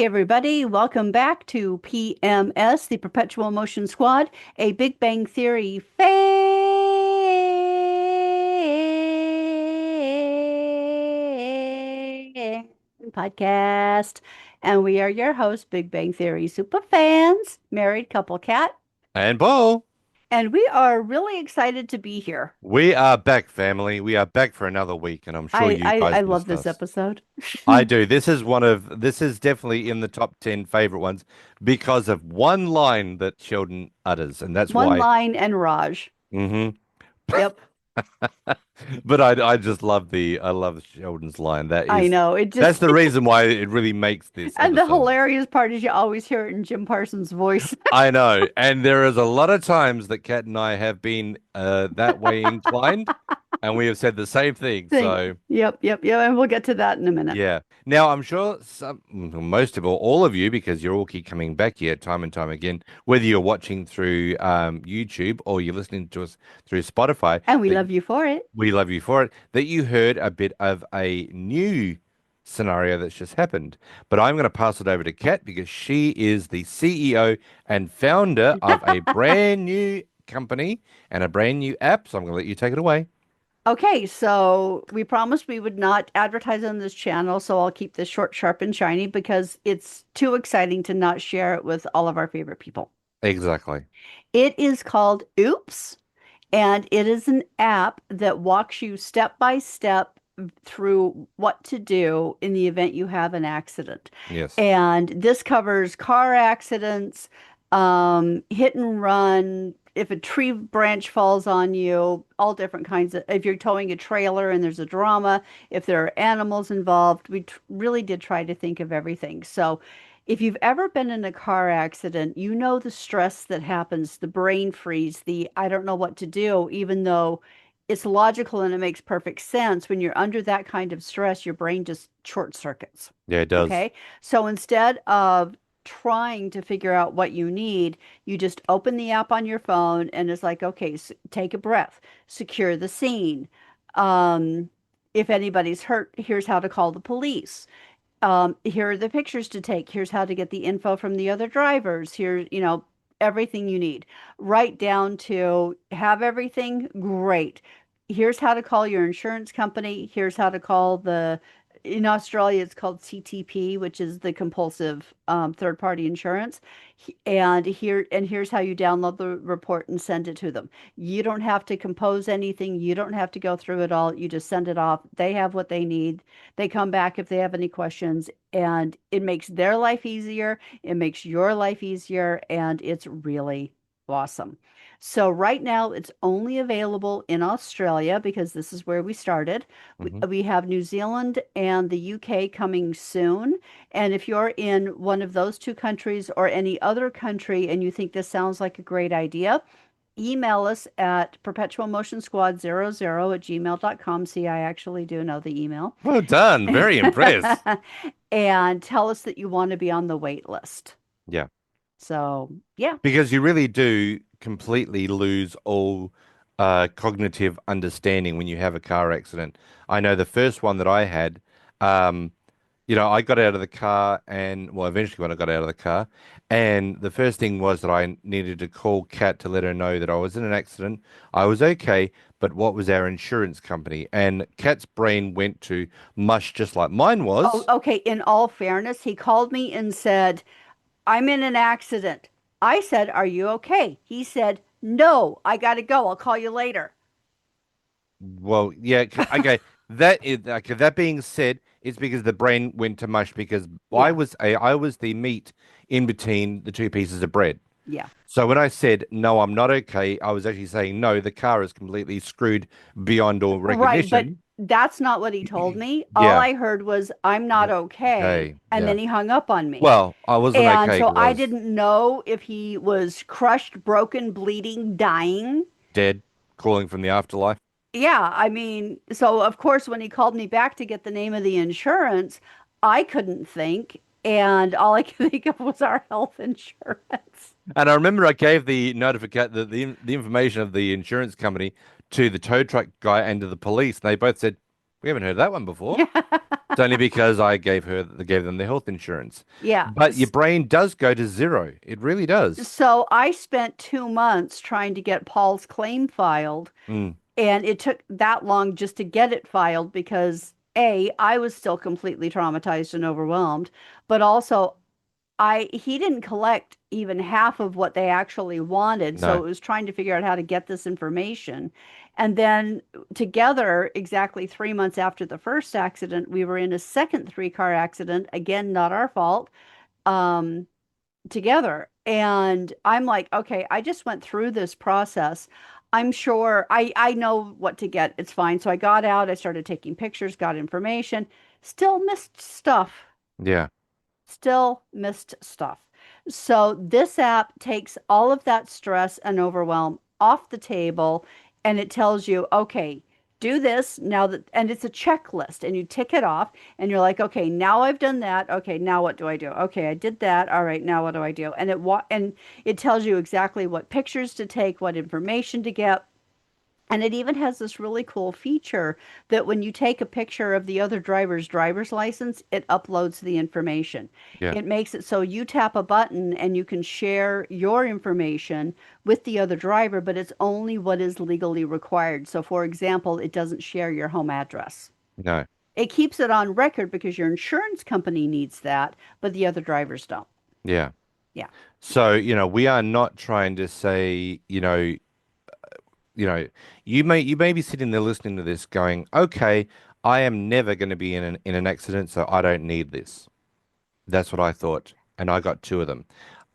Hi, everybody. Welcome back to PMS, the Perpetual Motion Squad, a Big Bang Theory fan podcast. And we are your hosts, Big Bang Theory super fans, married couple Cat. And Bo, And we are really excited to be here. we are back, family. We are back for another week, and I'm sure I, you I, I guys love missed this us. episode. I do. This is definitely in the top 10 favorite ones because of one line that Sheldon utters, and that's One why. line and Raj. hmm Yep. But I just love I love Sheldon's line. I know. It That's just the reason why it really makes this And the episode. hilarious part is you always hear it in Jim Parsons' voice. I know, and there is a lot of times that Kat and I have been that way inclined, and we have said the same thing. Thing. So. Yep. And we'll get to that in a minute. Yeah. Now, I'm sure most of all of you, because you all keep coming back here time and time again, whether you're watching through YouTube or you're listening to us through Spotify, And we that love you for it. we love you for it, that you heard a bit of a new scenario that's just happened. But I'm going to pass it over to Kat because she is the CEO and founder of a brand new company and a brand new app. So I'm going to let you take it away. Okay, so we promised we would not advertise on this channel, so I'll keep this short, sharp, and shiny because it's too exciting to not share it with all of our favorite people. Exactly. It is called Oops, and it is an app that walks you step by step through what to do in the event you have an accident. Yes. And this covers car accidents, hit and run, if a tree branch falls on you, all different kinds of, if you're towing a trailer and there's a drama, if there are animals involved, we really did try to think of everything. So if you've ever been in a car accident, you know the stress that happens, the brain freeze, the I don't know what to do, even though it's logical and it makes perfect sense. When you're under that kind of stress, your brain just short circuits. Yeah, it does. Okay. So instead of trying to figure out what you need, you just open the app on your phone and it's like, okay, take a breath, secure the scene. Um, if anybody's hurt, here's how to call the police. Here are the pictures to take. Here's how to get the info from the other drivers. Here, everything you need. Right down to have everything great. Here's how to call your insurance company. Here's how to call in Australia, it's called CTP, which is the compulsive third-party insurance. Here's how you download the report and send it to them. You don't have to compose anything. You don't have to go through it all. You just send it off. They have what they need. They come back if they have any questions, and it makes their life easier. It makes your life easier, and it's really awesome. So right now it's only available in Australia because this is where we started. hmm We have New Zealand and the UK coming soon. And if you're in one of those two countries or any other country and you think this sounds like a great idea, email us at perpetualmotionsquad00@gmail.com. See, I actually do know the email. Well done. Very impressed. And tell us that you want to be on the wait list. Yeah. So, yeah. Because you really do completely lose all cognitive understanding when you have a car accident. I know the first one that I had, um, I got out of the car and, well, eventually when I got out of the car, and the first thing was that I needed to call Kat to let her know that I was in an accident. I was okay, but what was our insurance company? And Kat's brain went to mush just like mine Oh, was. okay. In all fairness, he called me and said, I'm in an accident. I said, Are you okay? He said, No, I got to go. I'll call you later. Well, yeah, okay. That is okay. That being said, it's because the brain went to mush because Yeah, I was the meat in between the two pieces of bread. yeah. So when I said no, I'm not okay, I was actually saying no, the car is completely screwed beyond all Right. But recognition. that's not what he told me. All Yeah. I heard was, I'm not okay. Okay. And Yeah. then he hung up on me. Well, I wasn't And okay. so It I was didn't know if he was crushed, broken, bleeding, dying. dead, calling from the afterlife. Yeah, I mean, so of course, when he called me back to get the name of the insurance, I couldn't think. And all I could think of was our health insurance. And I remember I gave the notification the information of the insurance company to the tow truck guy and to the police. And they both said, We haven't heard that one before. Yeah. It's only because I gave them the health insurance. Yeah. But your brain does go to zero. It really does. So I spent 2 months trying to get Paul's claim filed, Mm, and it took that long just to get it filed because A, I was still completely traumatized and overwhelmed, but also I he didn't collect even half of what they actually wanted, so no. it was trying to figure out how to get this information. And then together, exactly 3 months after the first accident, we were in a second three-car accident, again, not our fault, um, together. And I'm like, okay, I just went through this process. I'm sure I know what to get. It's fine. So I got out, I started taking pictures, got information, still missed stuff. Yeah. Still missed stuff. So this app takes all of that stress and overwhelm off the table and it tells you, okay, do this now that, and it's a checklist and you tick it off and you're like, okay, now I've done that. Okay, now what do I do? Okay, I did that. All right, now what do I do? And it tells you exactly what pictures to take, what information to get, and it even has this really cool feature that when you take a picture of the other driver's license, it uploads the information. Yeah. It makes it so you tap a button and you can share your information with the other driver, but it's only what is legally required. So, for example, it doesn't share your home address. No. It keeps it on record because your insurance company needs that, but the other drivers don't. Yeah. Yeah. So, we are not trying to say, you know, you may be sitting there listening to this going, okay, I am never going to be in an accident, so I don't need this. That's what I thought, and I got two of them.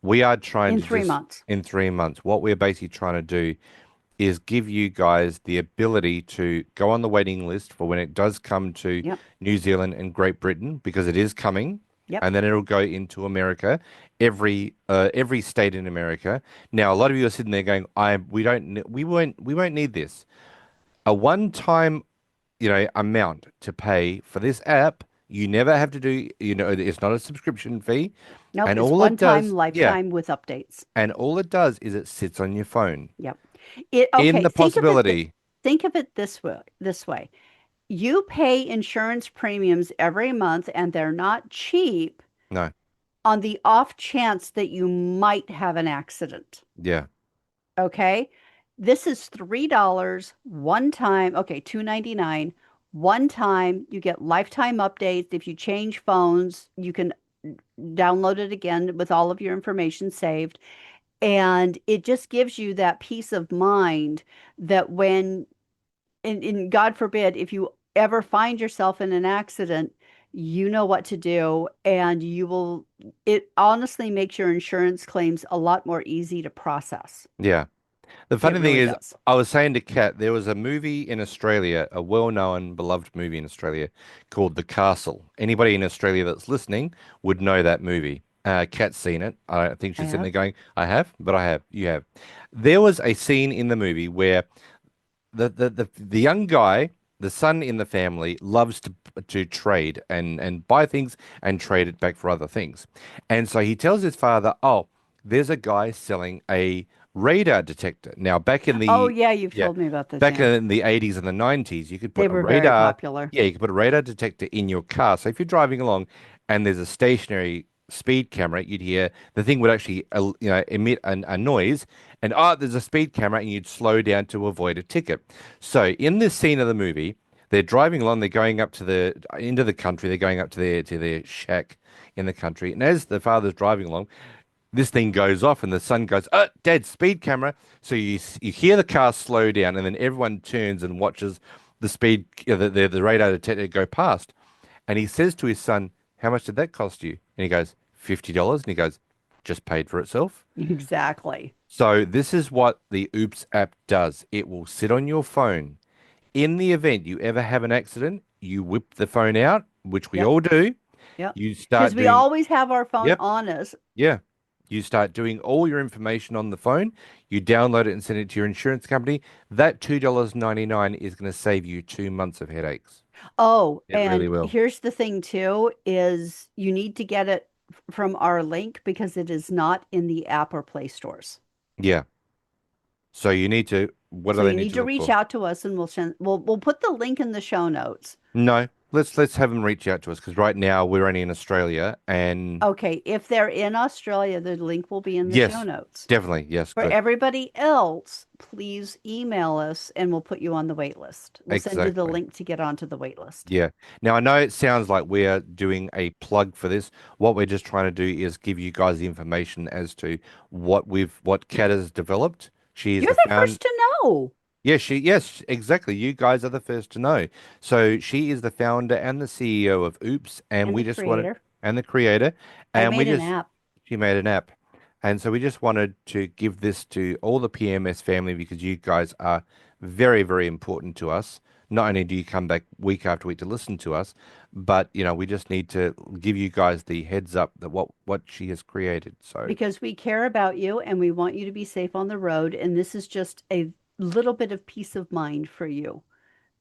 We are trying In to three just months. in 3 months. What we're basically trying to do is give you guys the ability to go on the waiting list for when it does come to Yep. New Zealand and Great Britain, because it is coming, Yep. and then it'll go into America, every state in America. Now, a lot of you are sitting there going, "I we don't ne- we won't need this." A one-time, amount to pay for this app. You never have to do, it's not a subscription fee, Nope. and It's all one it time, does, yeah, lifetime with updates. and all it does is it sits on your phone. Yep. It In okay, the possibility, think of it this way, this way. You pay insurance premiums every month and they're not cheap no, on the off chance that you might have an accident. yeah, Okay? This is $3 one time. Okay, 2.99 one time. You get lifetime updates. If you change phones, you can download it again with all of your information saved. And it just gives you that peace of mind that when and God forbid, if you ever find yourself in an accident, you know what to do, and it honestly makes your insurance claims a lot more easy to process. yeah. The It funny thing really is, does. I was saying to Kat, there was a movie in Australia, a well-known, beloved movie in Australia called The Castle. Anybody in Australia that's listening would know that movie. Kat's seen it. I think I she's sitting have. there going, I have, but I have. You have. There was a scene in the movie where the young guy, the son in the family, loves to trade and buy things and trade it back for other things. And so he tells his father, "Oh, there's a guy selling a radar detector." Now, Oh, yeah, you've yeah, told me about this. back Yeah. in the 80s and the 90s, you could They put a were very radar, popular. yeah, you could put a radar detector in your car. So if you're driving along and there's a stationary speed camera, you'd hear the thing would actually, emit a noise, and there's a speed camera, and you'd slow down to avoid a ticket. So in this scene of the movie, they're driving along, they're going up to the into the country, they're going up to their shack in the country, and as the father's driving along, this thing goes off, and the son goes, "Oh, Dad, speed camera!" So you hear the car slow down, and then everyone turns and watches the speed, the radar detector go past. And he says to his son, "How much did that cost you?" And he goes, $50. And he goes, "Just paid for itself." Exactly. So this is what the Oops app does. It will sit on your phone. In the event you ever have an accident, you whip the phone out, which we Yep. all do. Yep. You Because start we doing, always have our phone yep, on us. yeah. You start doing all your information on the phone. You download it and send it to your insurance company. That $2.99 is going to save you 2 months of headaches. Oh, It really and will. here's the thing too, is you need to get it from our link because it is not in the app or Play stores. Yeah. So you need to. What do So they you need need to to look reach for? out to us and we'll put the link in the show notes. No, let's have them reach out to us because right now we're only in Australia, and Okay, if they're in Australia, the link will be in the show yes, notes. definitely, yes, For good, everybody else, please email us and we'll put you on the wait list. We'll send you the exactly. link to get onto the wait list. Yeah. Now I know it sounds like we're doing a plug for this. What we're just trying to do is give you guys the information as to what Kat has developed. She is You're the the found first to know. yes, exactly. You guys are the first to know. So she is the founder and the CEO of Oops, and And we the just wanted creator. and the creator, I and we made an just app she made an app. And so we just wanted to give this to all the PMS family because you guys are very, very important to us. Not only do you come back week after week to listen to us, but we just need to give you guys the heads up that what she has created. So because we care about you and we want you to be safe on the road. And this is just a little bit of peace of mind for you.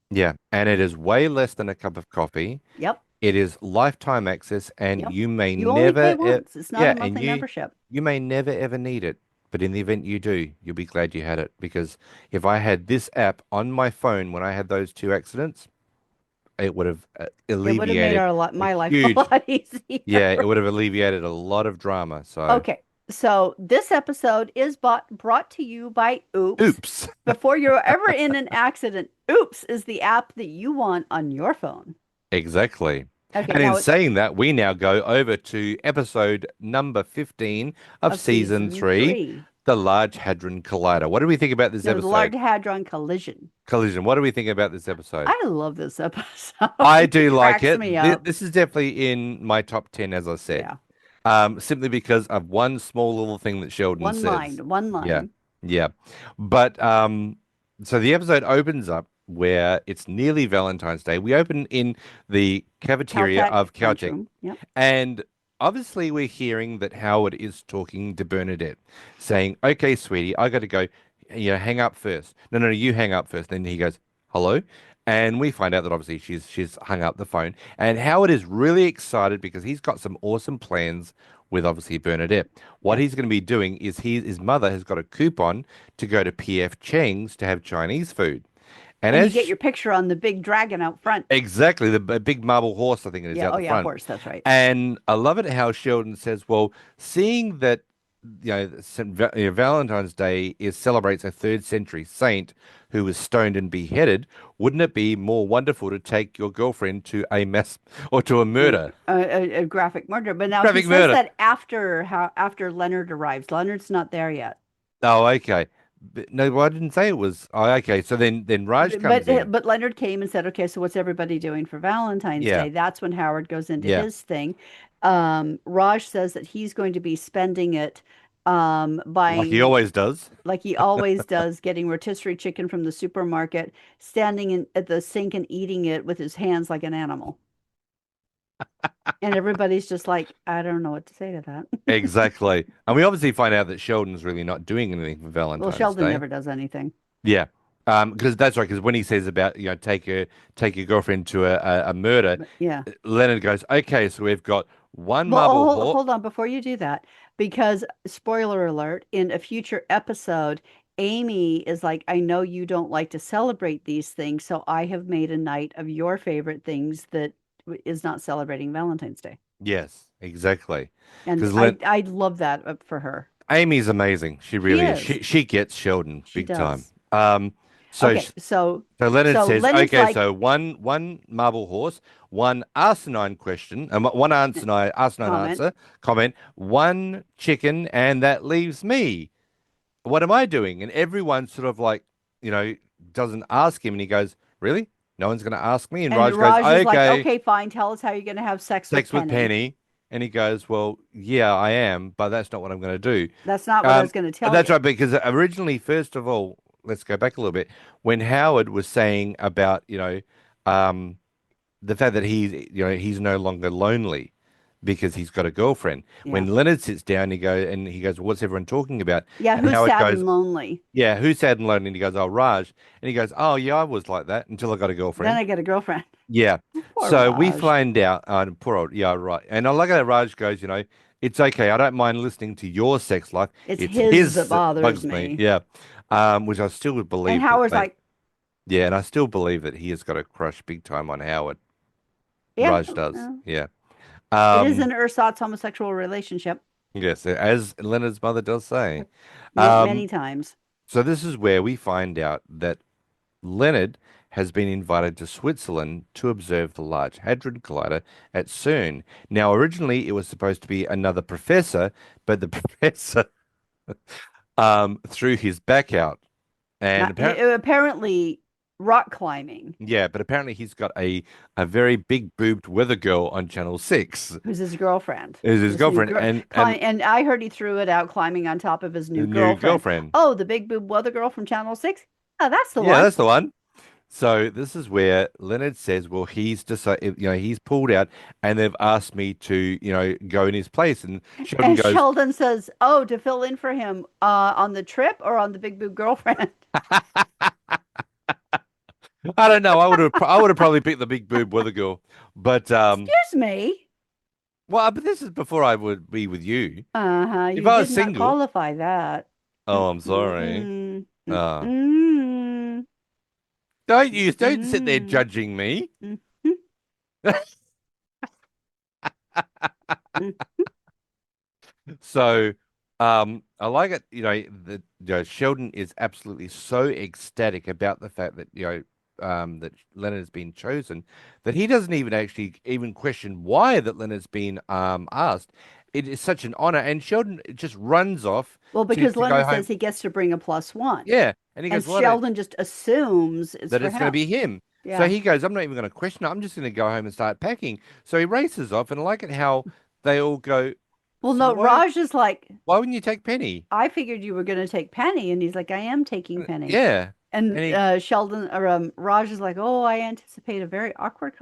yeah, and it is way less than a cup of coffee. Yep. It is lifetime access, and Yep. you may You only pay never, once. It's not a yeah, and monthly you membership. you may never ever need it. But in the event you do, you'll be glad you had it because if I had this app on my phone when I had those two accidents, it would have It would have made alleviated a my life a huge, lot easier. yeah, it would have alleviated a lot of drama. So, Okay, so this episode is brought to you by Oops. oops, Before you're ever in an accident, Oops is the app that you want on your phone. exactly. Okay, And in now it's saying that, we now go over to episode number 15 of of season season 3, 3, The Large Hadron Collider. What do we think about this the Large episode? Hadron Collision. Collision. What do we think about this episode? I love this episode. I It do like cracks it. me up. This is definitely in my top 10, as I said, Yeah, simply because of one small little thing that Sheldon one says. line, one Yeah, line. yeah. But so the episode opens up where it's nearly Valentine's Day. We open in the cafeteria Caltech of Caltech, lunchroom. Yep. and obviously we're hearing that Howard is talking to Bernadette, saying, "Okay, sweetie, I got to go. Hang up first. No, no, no, you hang up first." Then he goes, "Hello." And we find out that obviously she's hung up the phone. And Howard is really excited because he's got some awesome plans with obviously Bernadette. What Yeah. he's going to be doing is his mother has got a coupon to go to PF Chang's to have Chinese food. And And you as get your picture on the big dragon out front. exactly the big marble horse, I think it is Yeah. out Oh, the yeah, front. horse. That's right. And I love it how Sheldon says, well, seeing that Valentine's Day is celebrates a third century saint who was stoned and beheaded, wouldn't it be more wonderful to take your girlfriend to a mass or to a murder? A graphic murder. But now he Graphic says murder. that after Leonard arrives. Leonard's not there yet. Oh, okay. No, well, I didn't say it was. Oh, okay. So then Raj comes in. But Leonard came and said, "Okay, so what's everybody doing for Valentine's Yeah, Day?" That's when Howard goes into yeah. his thing. Raj says that he's going to be spending it Like he buying always does. like he always does, getting rotisserie chicken from the supermarket, standing at the sink and eating it with his hands like an animal. And everybody's just like, I don't know what to say to that. Exactly. And we obviously find out that Sheldon's really not doing anything for Well, Valentine's Sheldon Day. never does anything. Yeah. Because that's right. Because when he says about, take your girlfriend to a murder, But yeah. Leonard goes, okay, so we've got one Well, marble horse. hold on before you do that, because spoiler alert, in a future episode, Amy is like, I know you don't like to celebrate these things, so I have made a night of your favorite things that is not celebrating Valentine's Day. Yes, exactly. And Because I love that for her. Amy's amazing. She She really is. is. She gets Sheldon She big time. does. So Okay, so Leonard so says, Leonard's okay, like, so one marble horse, one asinine question, and one asinine comment. answer, comment, one chicken, and that leaves me. What am I doing? And everyone sort of like, you know, doesn't ask him, and he goes, really? No one's going to ask me? And And Raj goes, Raj is like, okay, okay, fine, tell us how you're going to have sex with sex with Penny. Penny. And he goes, well, yeah, I am, but that's not what I'm going to do. That's not what I was Um, going to tell that's you. right, because originally, first of all, let's go back a little bit. When Howard was saying about, um, the fact that he's no longer lonely because he's got a girlfriend. Yeah. When Leonard sits down, he goes, "What's everyone talking about?" Yeah, And who's Howard sad goes, and lonely? "Yeah, who's sad and lonely?" And he goes, "Oh, Raj." And he goes, "Oh, yeah, I was like that until I got a Then girlfriend." I get a girlfriend. Yeah. Poor So we Raj. find out, poor old, yeah, right. And I like how Raj goes, it's okay. I don't mind listening to your sex life. It's It's his that his that bothers bugs me. me. Yeah. which I still would And believe that Howard's they, like, yeah, and I still believe that he has got a crush big time on Howard. yeah, Raj does, yeah. it is Um, an ersatz homosexual relationship yes, as Leonard's mother does say. many Um, times. so this is where we find out that Leonard has been invited to Switzerland to observe the Large Hadron Collider at CERN. Now, originally it was supposed to be another professor, but the professor threw his back out, and Not apparently, apparently rock climbing, yeah, but apparently he's got a very big boobed weather girl on Channel 6 who's his girlfriend, is his his new girlfriend, girl. And I heard he threw it out climbing on top of his the new new girlfriend. girlfriend. Oh, the big boob weather girl from Channel 6. Oh, that's the Yeah, one. that's the one. So this is where Leonard says, "Well, he's decided, he's pulled out, and they've asked me to, go in his place." And Sheldon And goes, Sheldon says, "Oh, to fill in for him on the trip or on the big boob girlfriend." "I don't know. I would have probably picked the big boob weather girl, but Excuse me. but this is before I would be with you. Uh-huh. If You I was did not single, qualify that. oh, I'm sorry. Mm-mm. Uh, Mm-mm. don't sit there Mm-mm. judging me." Mm-mm. So, I like it, that Sheldon is absolutely so ecstatic about the fact that, that Leonard has been chosen, that he doesn't even actually even question why that Leonard's been asked. It is such an honor, and Sheldon just runs off Well, because to go Leonard says home. he gets to bring a +1. Yeah, and he And goes, "Well, I don't, Sheldon just assumes it's that for it's going to him. be him." So Yeah. he goes, "I'm not even going to question it. I'm just going to go home and start packing." So he races off, and I like it how they all go, Well, "So no, Raj is like, why wouldn't you take Penny?" I figured you were going to take Penny. And he's like, I am taking Penny. Yeah. And And he Sheldon or Raj is like, oh, I anticipate a very awkward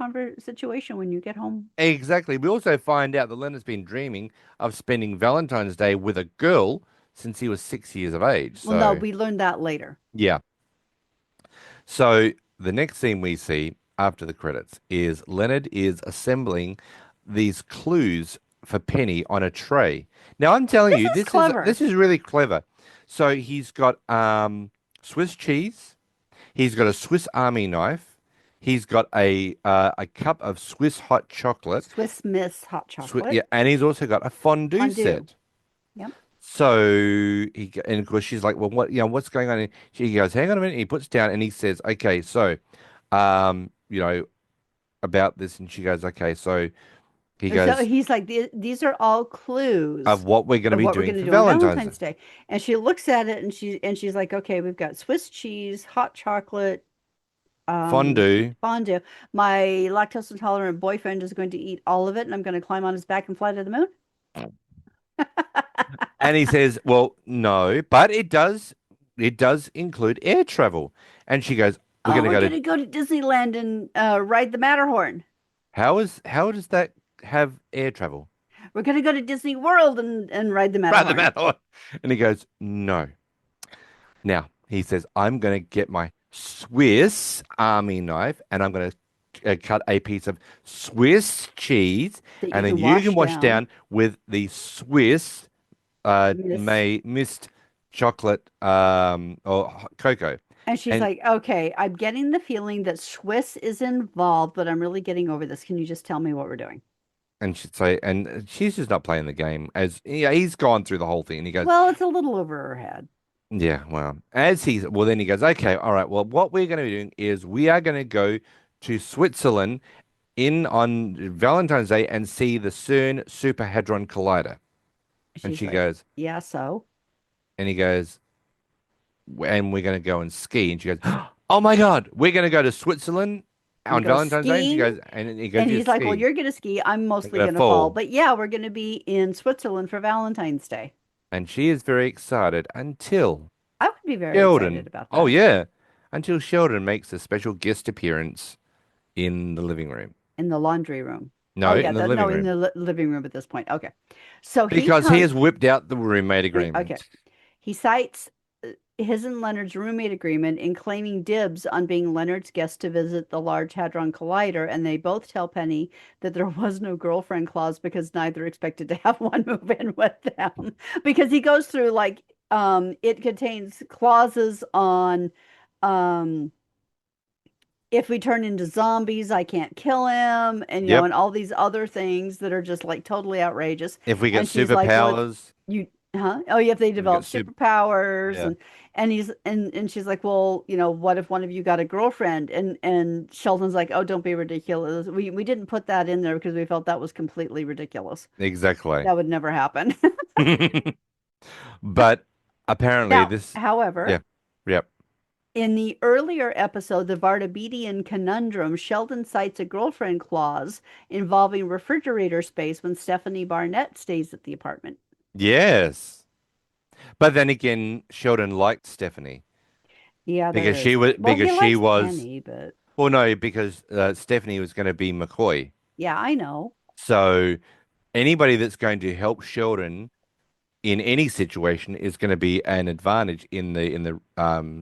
situation when you get home. exactly. We also find out that Leonard's been dreaming of spending Valentine's Day with a girl since he was 6 years of age. Well, no, So, we learned that later. yeah. So the next scene we see after the credits is Leonard is assembling these clues for Penny on a tray. Now I'm telling This you, is this clever. is really clever. So he's got Swiss cheese. He's got a Swiss Army knife. He's got a cup of Swiss hot chocolate. Swiss Miss hot Yeah, chocolate and he's also got a fondue fondue. set. Yep. So and of course she's like, "Well, what's going on?" And she goes, "Hang on a minute." He puts down and he says, "Okay, so, um, you know, about this," and she goes, "Okay." So he And so goes, he's like, These are all clues "Of what we're going to of be what we're doing going to for do on Valentine's Day." Valentine's Day." And she looks at it and she's like, okay, we've got Swiss cheese, hot chocolate, um, Fondue. fondue. My lactose intolerant boyfriend is going to eat all of it, and I'm going to climb on his back and fly to the moon. And he says, "Well, no, but it does include air travel." And she goes, "We're going Oh, to we're go going to to go to Disneyland and ride the Matterhorn. how does that have air travel?" We're going to go to Disney World and ride the Right, the Matterhorn. matter. And he goes, "No." Now, he says, "I'm going to get my Swiss Army knife and I'm going to cut a piece of Swiss cheese, That you and then can you can wash wash down. down with the Swiss Miss. may mist chocolate or cocoa." And she's And like, okay, I'm getting the feeling that Swiss is involved, but I'm really getting over this. Can you just tell me what we're doing? and she'd say, and she's just not playing the game, as yeah, he's gone through the whole thing, and he goes, Well, it's a little over her head. "Yeah, well," then he goes, "Okay, all right, well, what we're going to be doing is we are going to go to Switzerland in on Valentine's Day and see the CERN Super Hadron Collider." And She's she like, goes, yeah, so and he goes, "And we're going to go and ski." And she goes, "Oh my God, we're going to go to Switzerland and on go Valentine's Day." And she skiing. goes, and he goes, And "You he's like, well, ski. you're going to ski. I'm I'm mostly going to going to fall. fall." But yeah, we're going to be in Switzerland for Valentine's Day. And she is very excited until I would be very excited Sheldon, about oh that yeah, until Sheldon makes a special guest appearance in the living room. in the laundry room. Oh, No, yeah, in the no, living in room. the living room at this point. Okay. So he Because he comes, has whipped out the roommate okay. agreement. He cites his and Leonard's roommate agreement in claiming dibs on being Leonard's guest to visit the Large Hadron Collider, and they both tell Penny that there was no girlfriend clause because neither expected to have one move in with them. Because he goes through like it contains clauses on um if we turn into zombies, I can't kill him, and Yep. and all these other things that are just like totally outrageous. If we get And she's like, "Well, superpowers, you, huh? Oh, yeah, if they if we get develop super, superpowers." yeah, And she's like, "Well, what if one of you got a girlfriend?" And Sheldon's like, "Oh, don't be ridiculous. We didn't put that in there because we felt that was completely ridiculous. exactly. That would never happen." But apparently Now, this, however, yeah, yep. in the earlier episode, The Vartabedian Conundrum, Sheldon cites a girlfriend clause involving refrigerator space when Stephanie Barnett stays at the apartment. Yes. But then again, Sheldon liked Stephanie Yeah, there because is that. Well, because he she likes was, Penny, but well, no, because Stephanie was going to be McCoy. yeah, I know. So anybody that's going to help Sheldon in any situation is going to be an advantage in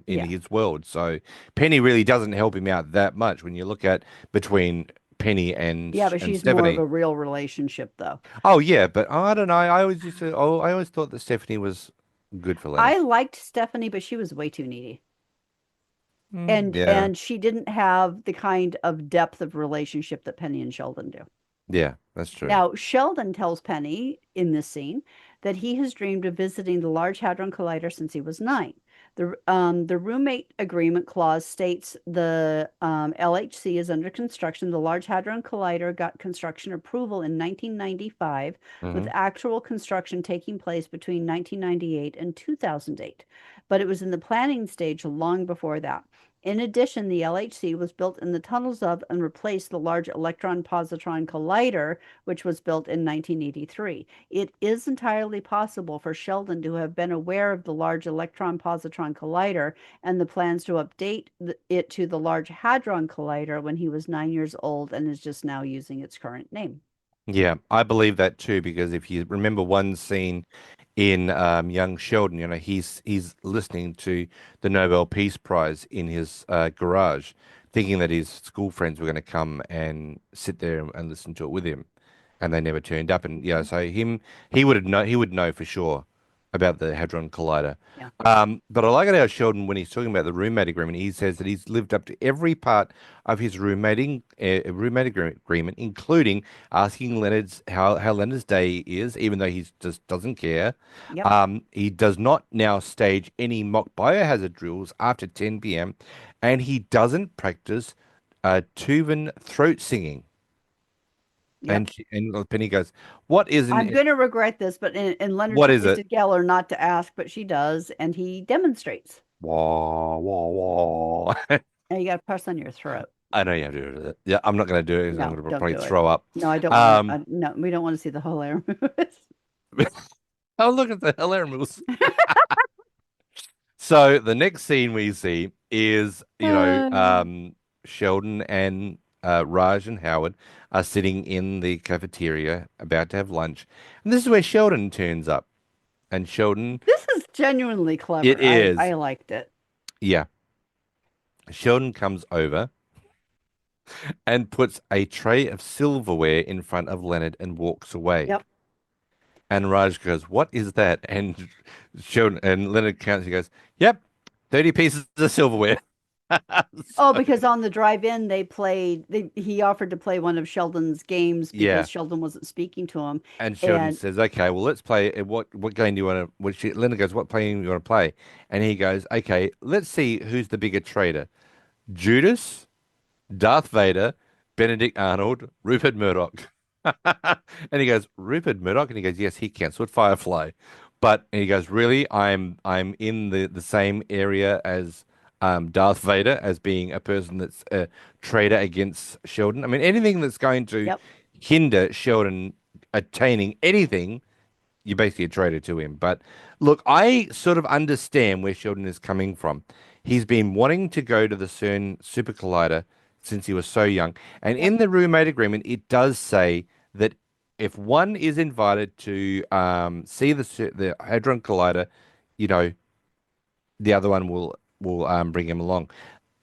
Yeah. his world. So Penny really doesn't help him out that much when you look at between Penny Yeah, but and she's more of Stephanie. a real relationship, though. Oh yeah, but I don't know. I always thought that Stephanie was good for Leonard. I liked Stephanie, but she was way too needy. Mm, And yeah, she didn't have the kind of depth of relationship that Penny and Sheldon do. yeah, that's true. Now, Sheldon tells Penny in this scene that he has dreamed of visiting the Large Hadron Collider since he was 9. The roommate agreement clause states the LHC is under construction. The Large Hadron Collider got construction approval in 1995, with Hmm. actual construction taking place between 1998 and 2008. But it was in the planning stage long before that. In addition, the LHC was built in the tunnels of and replaced the Large Electron Positron Collider, which was built in 1983. It is entirely possible for Sheldon to have been aware of the Large Electron Positron Collider and the plans to update it to the Large Hadron Collider when he was 9 years old and is just now using its current name. Yeah, I believe that too because if you remember one scene in young Sheldon, he's listening to the Nobel Peace Prize in his garage, thinking that his school friends were going to come and sit there and listen to it with him, and they never turned up. And yeah, Mhm. so he would know for sure about the Hadron Collider. Yeah. But I like it how Sheldon, when he's talking about the roommate agreement, he says that he's lived up to every part of his agreement, including asking Leonard's how Leonard's day is, even though he just doesn't care. Yep. He does not now stage any mock biohazard drills after 10 p.m., and he doesn't practice Tuvan throat singing. Yep. And Penny goes, "What I'm isn't? going to regret this, but and Leonard What is tries it?" to tell her not to ask, but she does, and he demonstrates. Wah wah wah. And you got to press on your throat. I know you have to do it. Yeah, I'm not going to do it because I'm No, going to don't probably do it. throw up. No, I don't want Um, to. No, we don't want to see the whole air moves. oh, look at the hilarious. So the next scene we see is, Sheldon and Raj and Howard are sitting in the cafeteria about to have lunch. And this is where Sheldon turns up. And Sheldon, This is genuinely it clever. I is, liked it. yeah, Sheldon comes over and puts a tray of silverware in front of Leonard and walks away. Yep. And Raj goes, "What is that?" And Sheldon and Leonard counts. He goes, "Yep, 30 pieces of silverware." Oh, So, because on the drive-in he offered to play one of Sheldon's games yeah. because Sheldon wasn't speaking to him. And Sheldon And says, "Okay, well, let's play. What game do you want to?" Leonard goes, "What game do you want to play?" And he goes, "Okay, let's see who's the bigger traitor, Judas, Darth Vader, Benedict Arnold, Rupert Murdoch." And he goes, "Rupert Murdoch?" And he goes, "Yes, he cancelled Firefly." But and he goes, "Really? I'm in the same area as Darth Vader as being a person that's a traitor against Sheldon. I mean, anything that's going to yep, hinder Sheldon attaining anything, you're basically a traitor to him." But look, I sort of understand where Sheldon is coming from. He's been wanting to go to the CERN Super Collider since he was so young. And yep. in the roommate agreement, it does say that if one is invited to see the Hadron Collider, you know, the other one will bring him along.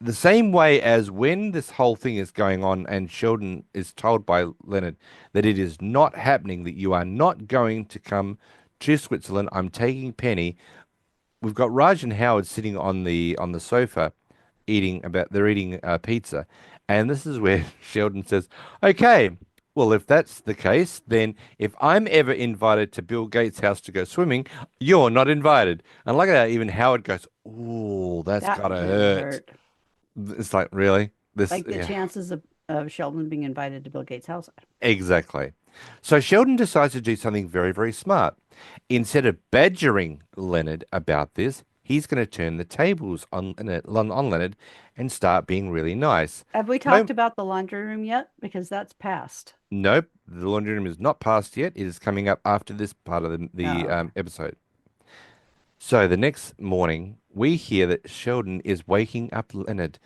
The same way as when this whole thing is going on and Sheldon is told by Leonard that it is not happening, that you are not going to come to Switzerland. I'm taking Penny. we've got Raj and Howard sitting on the sofa they're eating pizza, and this is where Sheldon says, "Okay, well if that's the case, then if I'm ever invited to Bill Gates' house to go swimming, you're not invited." And look at that, even Howard goes, "Ooh, that's That gotta kind of hurt." hurt. It's like really this, Like the yeah. chances of Sheldon being invited to Bill Gates' house. Exactly. So Sheldon decides to do something very, very smart. Instead of badgering Leonard about this, he's going to turn the tables on Leonard and start being really nice. Have we No, talked about the laundry room yet? Because that's past. nope, the laundry room is not passed yet. It is coming up after this part of the Oh, okay. episode. So the next morning, we hear that Sheldon is waking up Leonard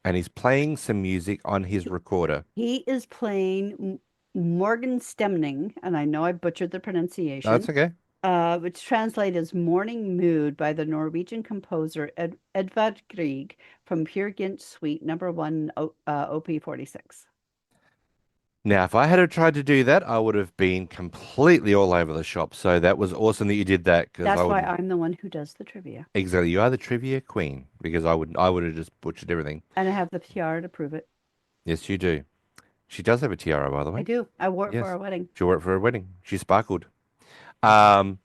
and he's playing some music on his recorder. He is playing Morgan Stemning, and I know I butchered the That's pronunciation, okay. which translates as Morning Mood by the Norwegian composer Edvard Grieg from Peer Gynt Suite number 1 OP 46. Now, if I had have tried to do that, I would have been completely all over the shop. So that was awesome that you did that because I That's why wouldn't. I'm the one who does the trivia. Exactly, you are the trivia queen because I would have just butchered everything. And I have the tiara to prove it. Yes, you do. She does have a tiara, by the I way. do. I wore it for Yes, our wedding. she wore it for her wedding. She sparkled. Um,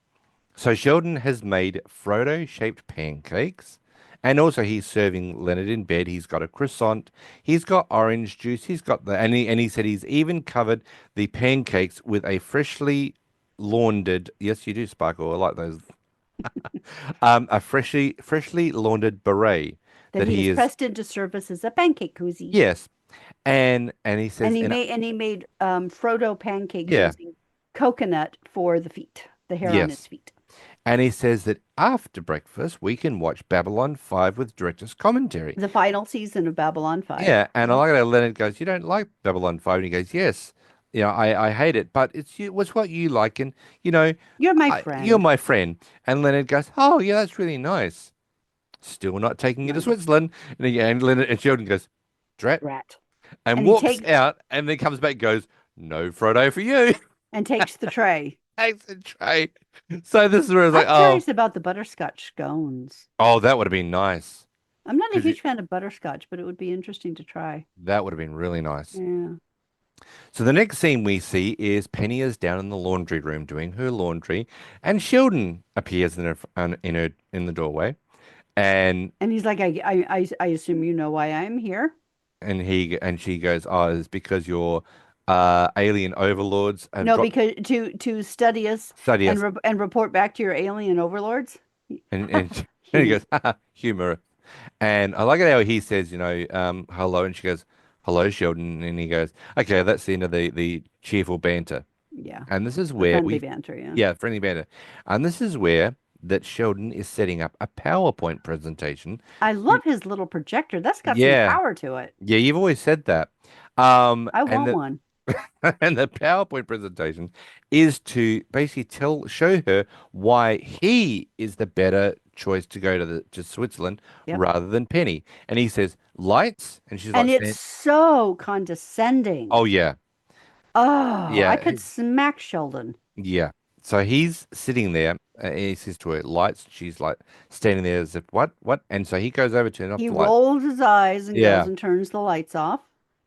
so Sheldon has made Frodo-shaped pancakes, and also he's serving Leonard in bed. He's got a croissant. He's got orange juice. He's got and he said he's even covered the pancakes with a freshly laundered. Yes, you do sparkle. I like those. A freshly laundered beret That that he he has is. pressed into service as a pancake koozie. Yes, and he says, and And he made Frodo pancakes yeah, using coconut for the feet, the hair on his yes. feet. And he says that after breakfast, we can watch Babylon 5 with director's commentary. The final season of Babylon 5. Yeah. And I like how Leonard goes, "You don't like Babylon 5?" And he goes, "Yes. You know, I hate it, but it's what you like. And, you know, You're my you're friend. my friend." And Leonard goes, "Oh, yeah, that's really nice. Still not taking you to Right. Switzerland." And Leonard and Sheldon goes, "Drat," Rat. and And he walks out and then comes back and goes, "No, Frodo for you." takes the tray. Takes a tray. So this is where I was I'm like, oh, curious about the butterscotch scones. oh, that would have been nice. I'm not a Because huge fan of butterscotch, but it would be interesting to try. that would have been really nice. Yeah. So the next scene we see is Penny is down in the laundry room doing her laundry, and Sheldon appears in the doorway, and And he's like, I assume you know why I'm here. and she goes, "Oh, it's because your alien overlords have No, dropped because to study us study us," and report back to your alien overlords. and and he Humor. goes, "Haha, humor." And I like it how he says, hello, and she goes, "Hello, Sheldon," and he goes, "Okay, that's the end of the cheerful banter." Yeah. And this is The where friendly we, banter, yeah. yeah, friendly banter. And this is where that Sheldon is setting up a PowerPoint presentation. I love his little projector. That's got some Yeah, power to it. yeah, you've always said that. I And want the one. and the PowerPoint presentation is to basically show her why he is the better choice to go to Switzerland Yep. rather than Penny. And he says, "Lights," and she's like, And it's so condescending. "Oh yeah, Oh, I yeah, could smack Sheldon. yeah." So he's sitting there. And he says to her, "Lights." She's like standing there as if, what? And so he goes over to turn off He the light. rolls his eyes and goes Yeah. and turns the lights off.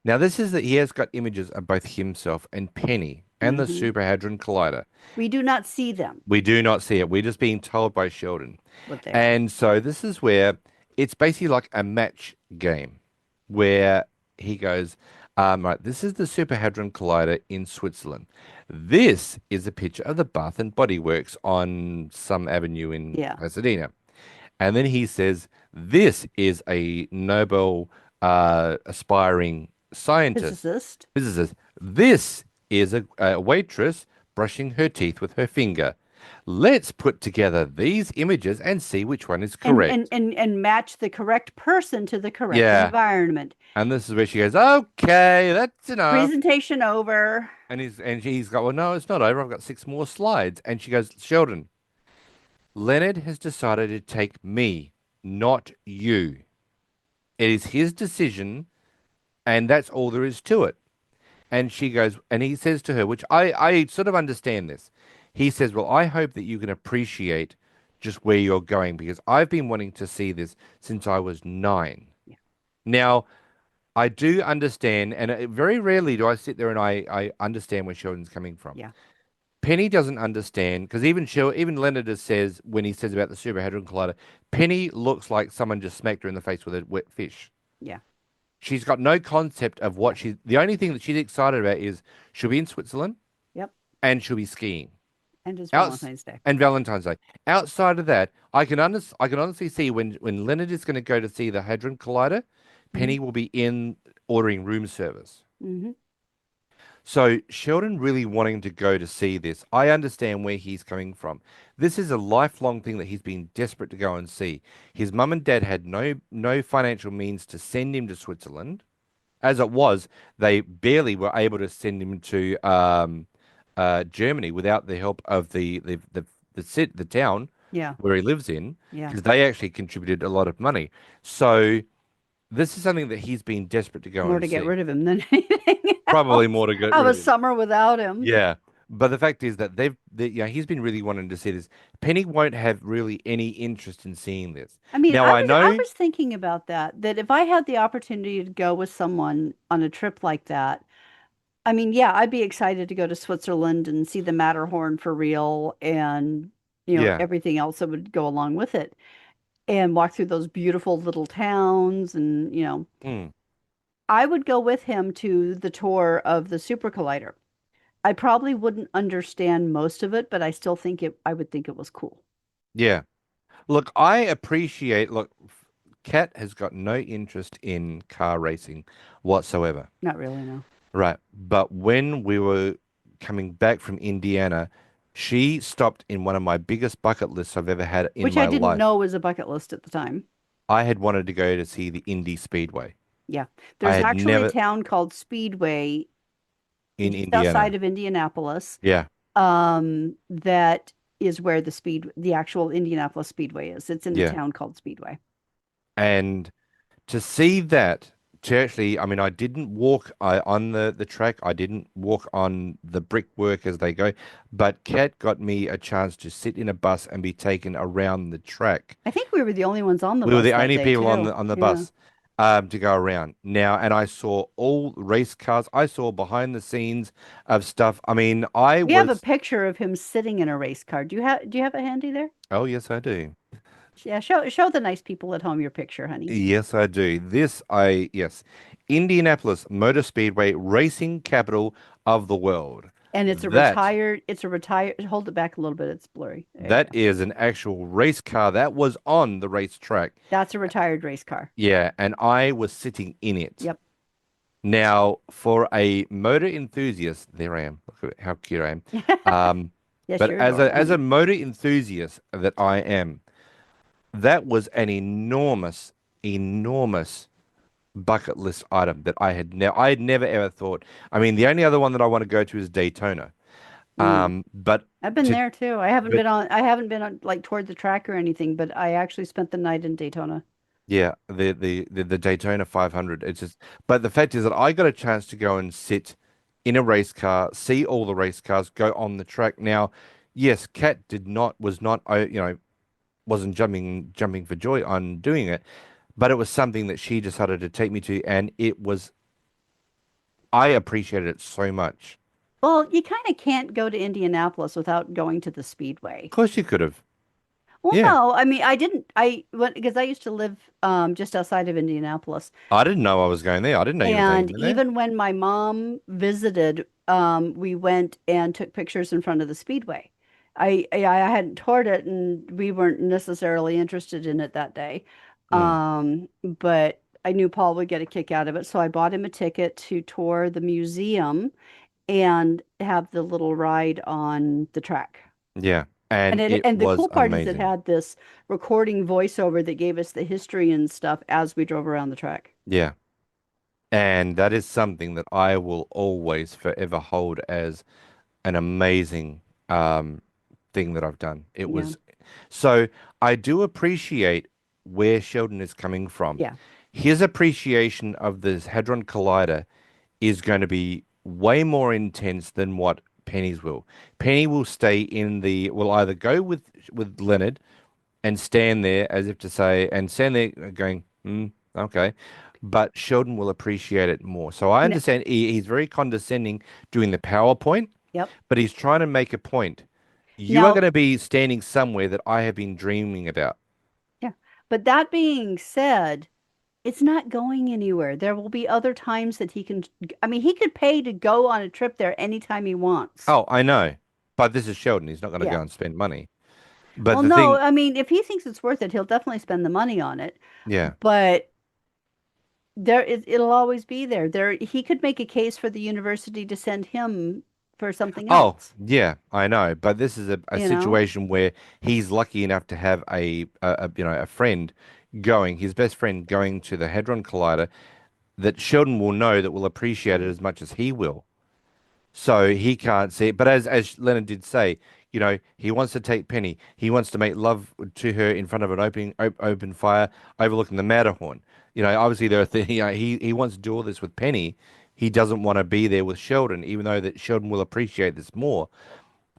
Now this is that he has got images of both himself and Penny and the Hmm. Super Hadron Collider. We do not see them, We do not see it. We're just being told by Sheldon. what they are. And so this is where it's basically like a match game where he goes, right, this is the Super Hadron Collider in Switzerland. This is a picture of the Bath and Body Works on some avenue in Yeah. Pasadena. And then he says, this is a Nobel aspiring scientist, Physicist. physicist. This is a waitress brushing her teeth with her finger. Let's put together these images and see which one is correct. And match the correct person to the correct Yeah. environment. And this is where she goes, "Okay, that's enough." Presentation over. He's got, "Well, no, it's not over. I've got 6 more slides." And she goes, "Sheldon, Leonard has decided to take me, not you. It is his decision, and that's all there is to it." And she goes, and he says to her, which I sort of understand this. He says, "Well, I hope that you can appreciate just where you're going because I've been wanting to see this since I was 9. Yeah. Now, I do understand, and very rarely do I sit there and I understand where Sheldon's coming from. Yeah. Penny doesn't understand because even Leonard says when he says about the Super Hadron Collider, Penny looks like someone just smacked her in the face with a wet fish. Yeah. She's got no concept of what Yep. the only thing that she's excited about is she'll be in Switzerland Yep. and she'll be skiing. And it's Outs Valentine's Day. and Valentine's Day. Outside of that, I can honestly see when Leonard is going to go to see the Hadron Collider, Hmm. Penny will be in ordering room service. Hmm. So Sheldon really wanting to go to see this, I understand where he's coming from. This is a lifelong thing that he's been desperate to go and see. His mum and dad had no financial means to send him to Switzerland. As it was, they barely were able to send him to Germany without the help of the town Yeah. where he lives in, Yeah. because they actually contributed a lot of money. So this is something that he's been desperate to go More and to get see. rid of him than anything Probably else. more to get Have rid a of him. summer without him. Yeah. But the fact is that he's been really wanting to see this. Penny won't have really any interest in seeing this. I mean, Now I I know, was thinking about that, that if I had the opportunity to go with someone on a trip like that, I mean, yeah, I'd be excited to go to Switzerland and see the Matterhorn for real and, yeah. everything else that would go along with it and walk through those beautiful little towns and, Mm, I would go with him to the tour of the Super Collider. I probably wouldn't understand most of it, but I would think it was cool. yeah. Look, I appreciate, look, Kat has got no interest in car racing whatsoever. Not really, no. Right. But when we were coming back from Indiana, she stopped in one of my biggest bucket lists I've ever had in Which I my didn't life. know was a bucket list at the time. I had wanted to go to see the Indy Speedway. Yeah. I There's had actually a never town called Speedway in just outside Indiana. of Indianapolis. Yeah. That is where the actual Indianapolis Speedway is. It's in a Yeah. town called Speedway. And to see that, to actually, I mean, I didn't walk on the track. I didn't walk on the brickwork as they go, but Kat got me a chance to sit in a bus and be taken around the track. I think we were the only ones on the We were bus the that only day people on too. the Yeah. bus to go around now, and I saw all race cars. I saw behind the scenes of stuff. I mean, I We have a was. picture of him sitting in a race car. Do you have it handy there? Oh, yes, I do. Yeah, show the nice people at home your picture, honey. Yes, I do. Yes, Indianapolis Motor Speedway, racing capital of the world. And That it's a retired, hold it back a little bit, it's blurry. There you that go. is an actual race car that was on the racetrack. That's a retired race car. Yeah, and I was sitting in it. Yep. Now, for a motor enthusiast, there I am. Look at how cute I am. Um, Yes, but you're adorable, as a honey. motor enthusiast that I am, that was an enormous bucket list item that I had never ever thought. I mean, the only other one that I want to go to is Daytona. Mm. But I've been to there too. but I haven't been on like toward the track or anything, but I actually spent the night in Daytona. yeah, the Daytona 500. It's just, but the fact is that I got a chance to go and sit in a race car, see all the race cars, go on the track. Now, yes, Kat was not, wasn't jumping for joy on doing it, but it was something that she decided to take me to, and I appreciated it so much. Well, you kind of can't go to Indianapolis without going to the Speedway. Of course, you could have. Well, Yeah, no, I mean, I didn't, I went because I used to live just outside of Indianapolis. I didn't know I was going there. I didn't know you were taking And me there. even when my mom visited, we went and took pictures in front of the Speedway. I hadn't toured it, and we weren't necessarily interested in it that day. Mm, But I knew Paul would get a kick out of it, so I bought him a ticket to tour the museum and have the little ride on the track. yeah, and it And the was cool part is it amazing. had this recording voiceover that gave us the history and stuff as we drove around the track. Yeah. And that is something that I will always forever hold as an amazing thing that I've done. It Yeah. was so I do appreciate where Sheldon is coming from. Yeah. His appreciation of this Hadron Collider is going to be way more intense than what Penny's will. Penny will stay will either go with Leonard and stand there as if to say, and stand there going, okay. But Sheldon will appreciate it more. So I No, understand he's very condescending doing the PowerPoint, yep. but he's trying to make a point. You are Now, going to be standing somewhere that I have been dreaming about. yeah. But that being said, it's not going anywhere. There will be other times that he can, I mean, he could pay to go on a trip there anytime he wants. Oh, I know. But this is Sheldon. He's not going to Yeah. go and spend money. But Well, the no, thing, I mean, if he thinks it's worth it, he'll definitely spend the money on it. yeah. But it'll always be there. He could make a case for the university to send him for something Oh, else, yeah, I know. But this is a you know? situation where he's lucky enough to have a friend going, his best friend going to the Hadron Collider that Sheldon will know that will appreciate it as much as he will. So he can't see it. But as Leonard did say, he wants to take Penny. He wants to make love to her in front of an open fire overlooking the Matterhorn. Obviously there are things, he wants to do all this with Penny. He doesn't want to be there with Sheldon, even though that Sheldon will appreciate this more.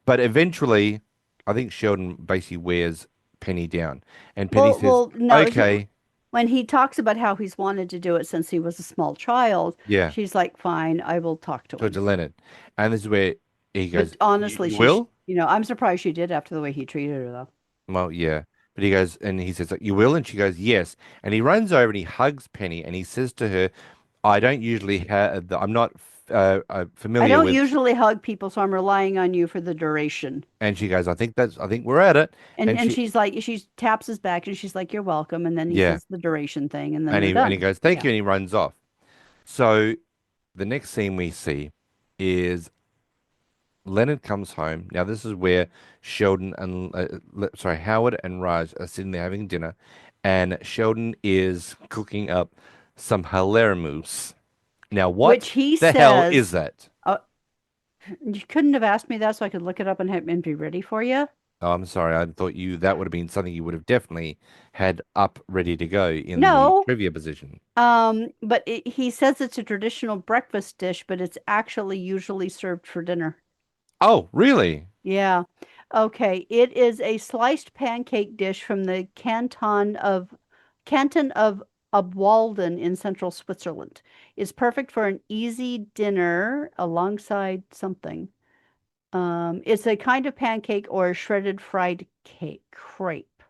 But eventually, I think Sheldon basically wears Penny down, and Penny says, No, "Okay, when he talks about how he's wanted to do it since he was a small child, yeah," she's like, "Fine, I will talk to to him." Leonard, and this is where he But goes, honestly, "You will?" I'm surprised she did after the way he treated her, though. Well, yeah. But he goes, and he says, like, "You will?" And she goes, "Yes." And he runs over and he hugs Penny and he says to her, "I don't usually have, I'm not I familiar don't with." usually hug people, so I'm relying on you for the duration. And she goes, I think we're at it." And And she, she's like, she taps his back and she's like, "You're welcome." And then he yeah. says the duration thing, and then And they're he done. goes, "Thank Yeah. you." And he runs off. So the next scene we see is Leonard comes home. Now, this is where Sheldon and, sorry, Howard and Raj are sitting there having dinner, and Sheldon is cooking up some hilarimousse. Now, what Which he the hell is says, that? "Oh, you couldn't have asked me that so I could look it up and be ready for you." Oh, I'm sorry. I thought that would have been something you would have definitely had up ready to go in the No. trivia position. But he says it's a traditional breakfast dish, but it's actually usually served for dinner. Oh, really? Yeah. Okay. It is a sliced pancake dish from the canton of Obwalden in central Switzerland. It's perfect for an easy dinner alongside something. It's a kind of pancake or a shredded fried cake, crepe.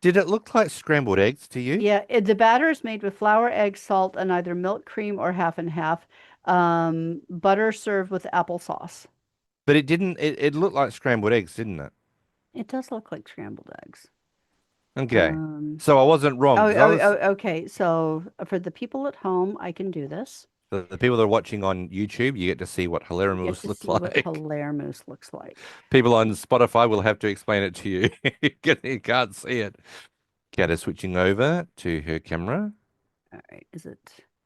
Did it look like scrambled eggs to you? Yeah, the batter is made with flour, egg, salt, and either milk, cream, or half and half. Butter served with applesauce. But it didn't. It looked like scrambled eggs, didn't it? It does look like scrambled eggs. Okay. Um, So I wasn't wrong because I was. okay. So for the people at home, I can do this. The people that are watching on YouTube, you get to see what You get hilarimousse to looks see what like. Hilaire Moose looks like. People on Spotify will have to explain it to you. You can't see it. Kata switching over to her camera. All right, is it?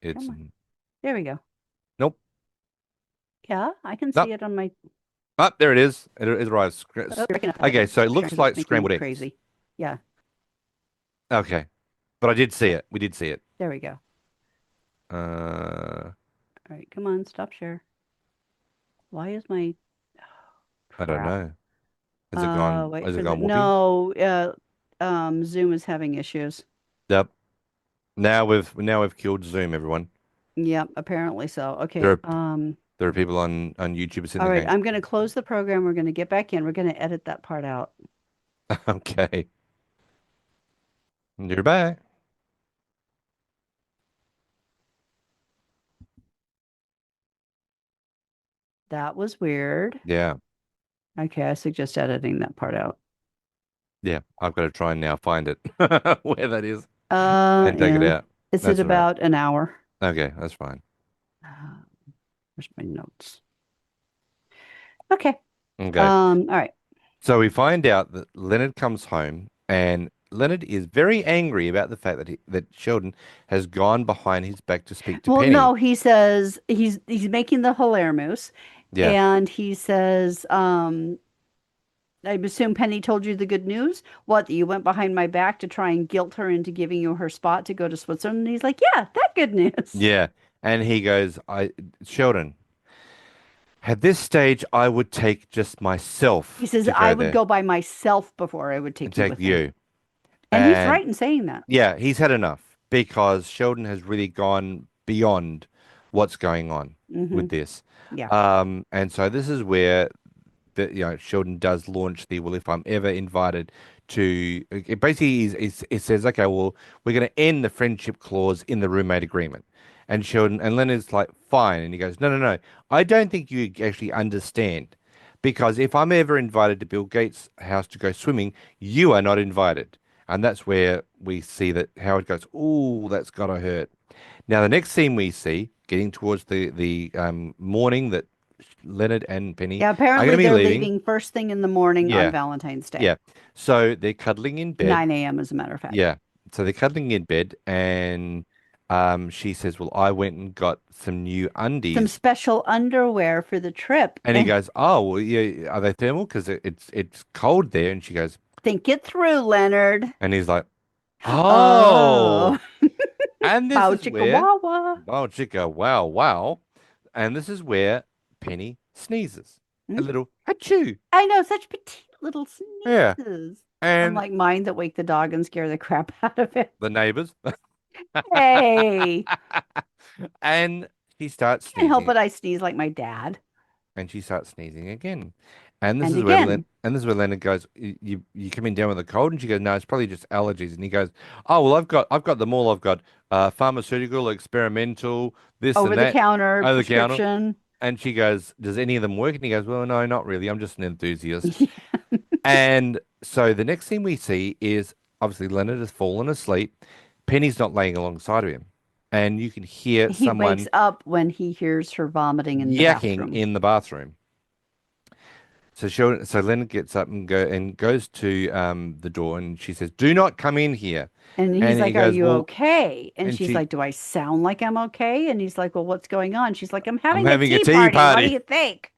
It's Come on. There we go. nope, Yeah, I can see nope. it on my. Ah, there it is. It arrives. Oh, breaking up. Okay, Okay, so it stop sharing looks because it's like making me scrambled eggs. crazy. Yeah, Okay, but I did see it. We did see it. there we go. Uh, All right, come on, stop share. Why is my I don't crap? know. Has it gone? Wait Has it for the gone whoopee? no. Zoom is having issues. Yep. Now we've killed Zoom, everyone. Yep, apparently so. There Okay. are there are people on YouTube sitting All there right, going, I'm going to close the program. We're going to get back in. We're going to edit that part out. okay, you're back. That was weird. Yeah. Okay, I suggest editing that part out. Yeah, I've got to try and now find it where that is and take it Yeah. out. Is it That's all right. about an hour? Okay, that's fine. Uh, Where's my notes? Okay. Okay. All right. So we find out that Leonard comes home and Leonard is very angry about the fact that that Sheldon has gone behind his back to speak to Well, Penny. no, he says he's making the Hilaire mousse, Yeah. and he says, I assume Penny told you the good news. What, that you went behind my back to try and guilt her into giving you her spot to go to Switzerland? And he's like, yeah, that good news. Yeah. And he goes, Sheldon, at this stage, I would take just He myself says, to I go would there go by myself before I would and take you take with me. you. And he's And right in saying that. yeah, he's had enough because Sheldon has really gone beyond what's going on Hmm. with this. Yeah. And so this is where Sheldon does launch the, well, if I'm ever invited to, it basically it says, okay, well, we're going to end the friendship clause in the roommate agreement. And Sheldon and Leonard's like, fine. And he goes, no, no, no. I don't think you actually understand. Because if I'm ever invited to Bill Gates' house to go swimming, you are not invited. And that's where we see that Howard goes, oh, that's gotta hurt. Now, the next scene we see, getting towards the morning that Leonard and Penny Yeah. are going to Apparently, be they're leaving. leaving first thing in the morning on Yeah, Valentine's Day, yeah. So they're cuddling in bed. 9 a.m., as a matter of fact. Yeah. So they're cuddling in bed, and she says, well, I went and got some new Some undies. special underwear for the trip. And he And goes, oh, well, yeah, are they thermal? Because it's cold there. And she goes, think it through, Leonard. and he's like, Oh, oh. And this bow is chicka where, wawa. oh, chica, wow, wow. And this is where Penny sneezes. A Hmm? little achoo. I know, such petite little Yeah. sneezes. And Unlike mine that wake the dog and scare the crap out of it. the neighbors. Hey, And she starts can't help sneezing. it. I sneeze like my dad. And she starts sneezing again. And this And is where again. Leonard goes, you coming down with a cold? And she goes, no, it's probably just allergies. And he goes, oh well, I've got them all. I've got pharmaceutical, experimental, this Over and the that, counter over the counter. prescription. And she goes, does any of them work? And he goes, well, no, not really. I'm just an enthusiast. And so the next thing we see is obviously Leonard has fallen asleep. Penny's not laying alongside of him. And you can hear He wakes someone up when he hears her vomiting in the yakking bathroom. in the bathroom. So Leonard gets up and goes to the door, and she says, "Do not come in here." And he's And he like, "Are goes, you "Well," okay?" And and she's she, like, "Do I sound like I'm okay?" And he's like, "Well, what's going on?" She's like, "I'm "I'm having a having a tea tea party. What do party." you think?"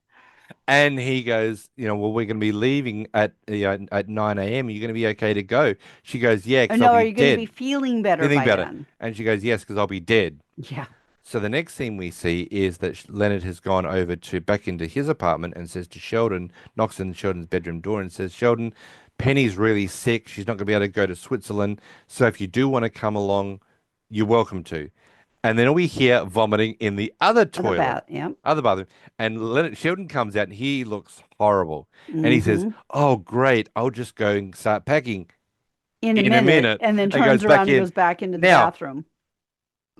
And he goes, "Well, we're going to be leaving at 9 a.m. Are you going to be okay to go?" She goes, "Yeah, Oh, because I'll no, are be you going to be dead, feeling better feeling by better." then? And she goes, "Yes, because I'll be dead." Yeah. So the next thing we see is that Leonard has gone over to back into his apartment and says to Sheldon, knocks on Sheldon's bedroom door and says, Sheldon, Penny's really sick. She's not going to be able to go to Switzerland. So if you do want to come along, you're welcome to. And then we hear vomiting in the other The toilet, bat. Yep. other bathroom. And Sheldon comes out and he looks horrible. And he says, Hmm. oh, great. I'll just go and start packing In a in a minute, minute. and then And goes turns back around and in. goes back into the Now, bathroom.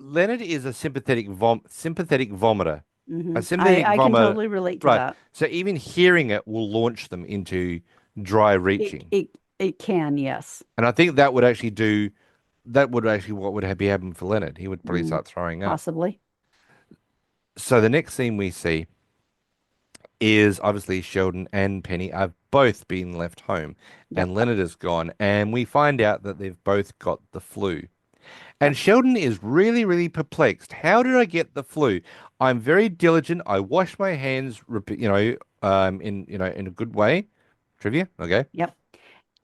Leonard is a sympathetic vomiter. A I sympathetic I can vomiter, totally relate to right? that. So even hearing it will launch them into dry It reaching, it it can, yes. and I think that would actually what would be happening for Leonard. He would probably Mm, start throwing up. possibly. So the next scene we see is obviously Sheldon and Penny have both been left home, Yep. and Leonard is gone, and we find out that they've both got the flu. Yep. And Sheldon is really, really perplexed. How did I get the flu? I'm very diligent. I wash my hands, in a good way. Trivia, okay. Yep.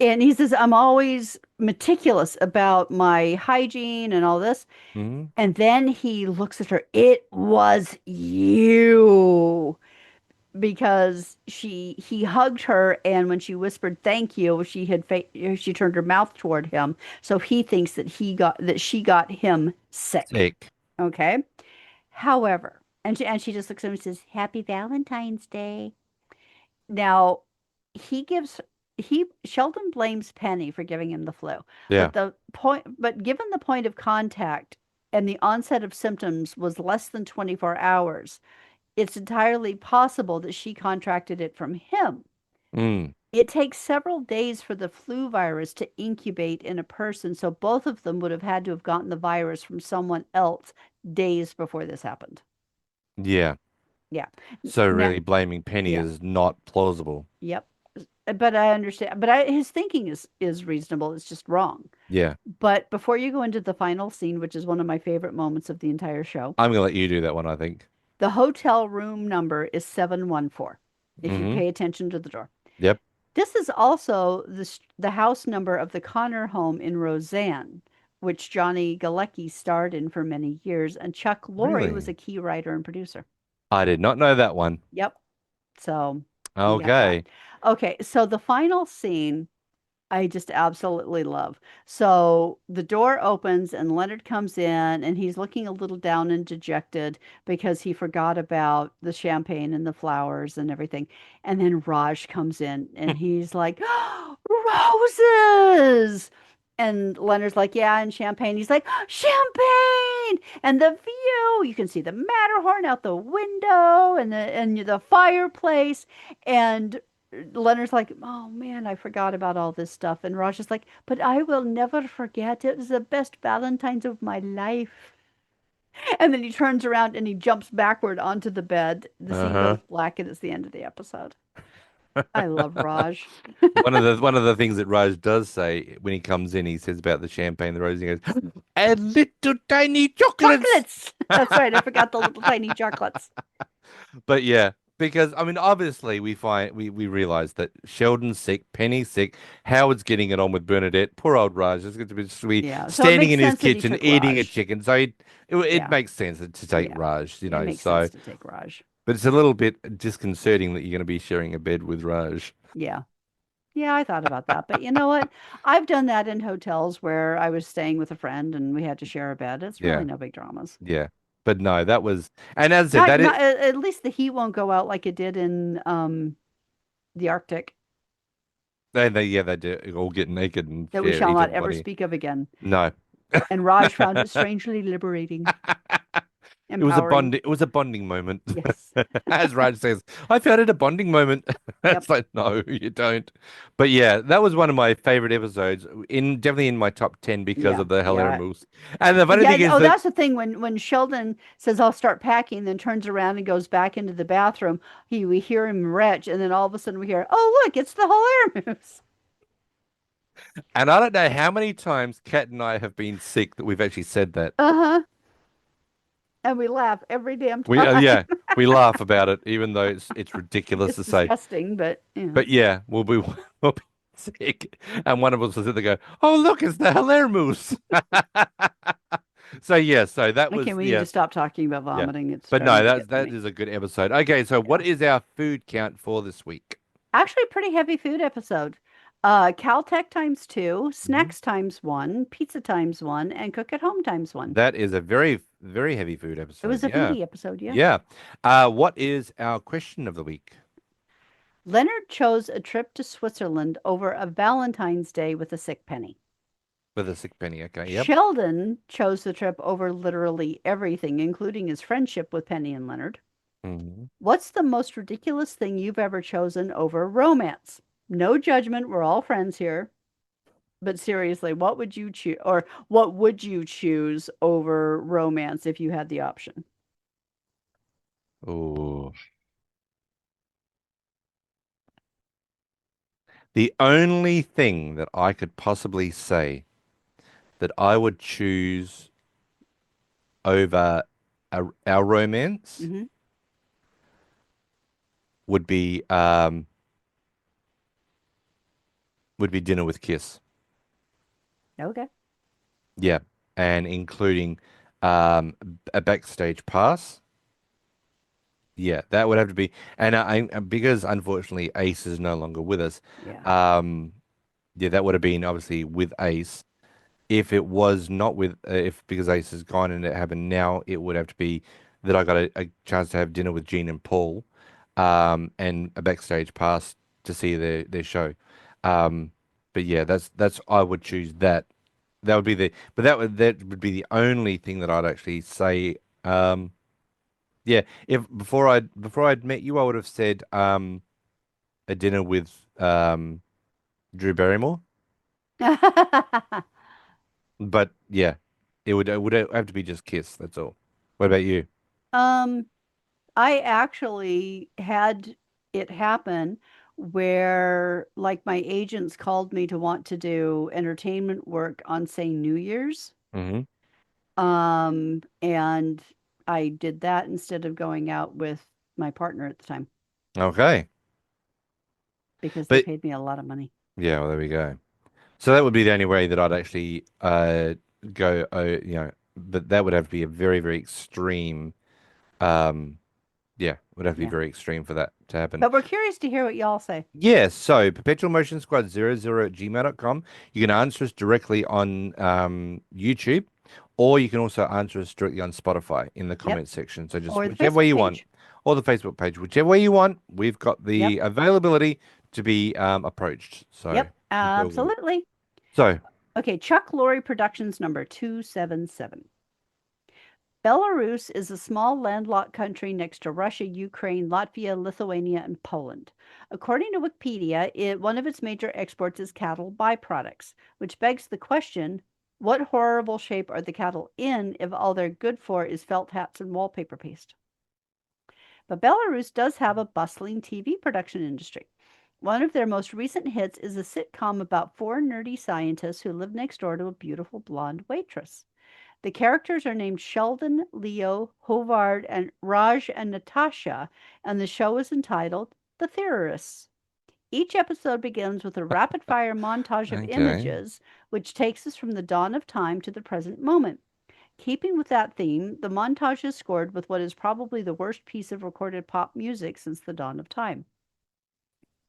And he says, I'm always meticulous about my hygiene and all this. Hmm. And then he looks at her. It was you. Because he hugged her, and when she whispered thank you, she turned her mouth toward him. So he thinks that she got him sick. Sick. Okay. However, and she just looks at him and says, Happy Valentine's Day. Now, he gives he Sheldon blames Penny for giving him the flu. Yeah. But given the point of contact and the onset of symptoms was less than 24 hours, it's entirely possible that she contracted it from him. Mm. It takes several days for the flu virus to incubate in a person, so both of them would have had to have gotten the virus from someone else days before this happened. Yeah. Yeah. So Now, really blaming Penny yeah. is not plausible. Yep. But I understand. His thinking is reasonable. It's just wrong. Yeah. But before you go into the final scene, which is one of my favorite moments of the entire show, I'm gonna let you do that one, I think. the hotel room number is 714, if you Hmm. pay attention to the door. Yep. This is also the house number of the Connor home in Roseanne, which Johnny Galecki starred in for many years, and Chuck Lorre was Really? a key writer and producer. I did not know that one. Yep. So you got that. Okay. Okay, so the final scene. I just absolutely love. So the door opens and Leonard comes in and he's looking a little down and dejected because he forgot about the champagne and the flowers and everything. And then Raj comes in and he's like, roses. And Leonard's like, yeah, and champagne. He's like, champagne and the view. You can see the Matterhorn out the window and the fireplace. And Leonard's like, oh man, I forgot about all this stuff. And Raj is like, but I will never forget. It was the best Valentine's of my life. And then he turns around and he jumps backward onto the bed. The scene goes Uh-huh. black and it's the end of the episode. I love Raj. One of the things that Raj does say when he comes in, he says about the champagne, the rose, he goes, and little tiny chocolates. Chocolates. That's right. I forgot the little tiny chocolates. But yeah, because I mean, obviously we realize that Sheldon's sick, Penny's sick, Howard's getting it on with Bernadette. Poor old Raj is going to be Yeah. So it standing makes in his sense that he kitchen took eating a Raj. chicken. So it Yeah. makes sense to take Yeah. Raj, It makes So, sense to take Raj. but it's a little bit disconcerting that you're going to be sharing a bed with Raj. Yeah. Yeah, I thought about that. But you know what? I've done that in hotels where I was staying with a friend and we had to share a bed. It's really Yeah, no big dramas. yeah. But no, that was, and as I said, Not, that is, not at least the heat won't go out like it did in the Arctic they do all get naked and that we share shall each not other's ever body. speak of again. No. And Raj found it strangely liberating, It was a empowering. bonding. It was a bonding moment, Yes. as Raj says. I found it a bonding moment. Yep. It's like no, you don't. But yeah, that was one of my favorite episodes. Definitely in my top 10 because Yeah. of the Yeah. hilarious. And the funny Yeah. thing is Oh, that that's the thing. When Sheldon says, I'll start packing, then turns around and goes back into the bathroom, we hear him retch, and then all of a sudden we hear, oh, look, it's the Hilaire moose. and I don't know how many times Kat and I have been sick that we've actually said that. Uh-huh. And we laugh every damn We time. yeah, we laugh about it even though it's ridiculous It's to say. disgusting, but But yeah, we'll be sick, and one of us will sit there and go, "Oh, look, it's the Hilaire moose." So yeah, so that okay, was we need yeah, to stop talking about yeah. vomiting. It's But starting no, to that get to that me. is a good episode. Okay, so what Yeah. is our food count for this week? Actually, a pretty heavy food episode. Caltech times two, Mhm. snacks times one, pizza times one, and cook at home times one. That is a very, very heavy food It episode. was a Yeah. meaty episode, yeah. Yeah. What is our question of the week Leonard chose a trip to Switzerland over a Valentine's Day with a sick penny. for the sick penny? Okay. Yep. Sheldon chose the trip over literally everything, including his friendship with Penny and Leonard. Mhm. What's the most ridiculous thing you've ever chosen over romance? No judgment, we're all friends here. But seriously, what would you choose, or what would you choose over romance if you had the option? Oh, the only thing that I could possibly say that I would choose over our romance Hmm. would be dinner with Kiss. Okay. Yeah, and including a backstage pass. Yeah, that would have to be, and because unfortunately Ace is no longer with us. Yeah. Um, yeah, that would have been obviously with Ace. If it was not with, if because Ace is gone and it happened now, it would have to be that I got a chance to have dinner with Gene and Paul, and a backstage pass to see their show. Um, but yeah, that's I would choose that. That would be but that would be the only thing that I'd actually say. Yeah, if before I'd met you, I would have said a dinner with Drew Barrymore. But yeah, it would have to be just Kiss. That's all. What about you? Um, I actually had it happen where like my agents called me to want to do entertainment work on say New Year's. Hmm. And I did that instead of going out with my partner at the time Okay, because they but paid me a lot of money. yeah, well, there we go. So that would be the only way that I'd actually go. But that would have to be a very very extreme. Um, yeah, Would have to be Yeah. very extreme for that to happen. But we're curious to hear what y'all say. Yeah, so perpetual motion squad 00 at gmail.com. You can answer us directly on YouTube, or you can also answer us directly on Spotify in the Yep. comment section. So just Or the whichever way Facebook you want, page. or the Facebook page, whichever way you want, we've got Yep. the availability to be approached. So Yep. it's all good. Absolutely. So Okay. Chuck Lorre Productions number 277. Belarus is a small landlocked country next to Russia, Ukraine, Latvia, Lithuania, and Poland. According to Wikipedia, one of its major exports is cattle byproducts, which begs the question, what horrible shape are the cattle in if all they're good for is felt hats and wallpaper paste? But Belarus does have a bustling TV production industry. One of their most recent hits is a sitcom about four nerdy scientists who live next door to a beautiful blonde waitress. The characters are named Sheldon, Leo, Hovard, and Raj and Natasha, and the show is entitled The Theorists. Each episode begins with a rapid fire montage of okay. images, which takes us from the dawn of time to the present moment. Keeping with that theme, the montage is scored with what is probably the worst piece of recorded pop music since the dawn of time.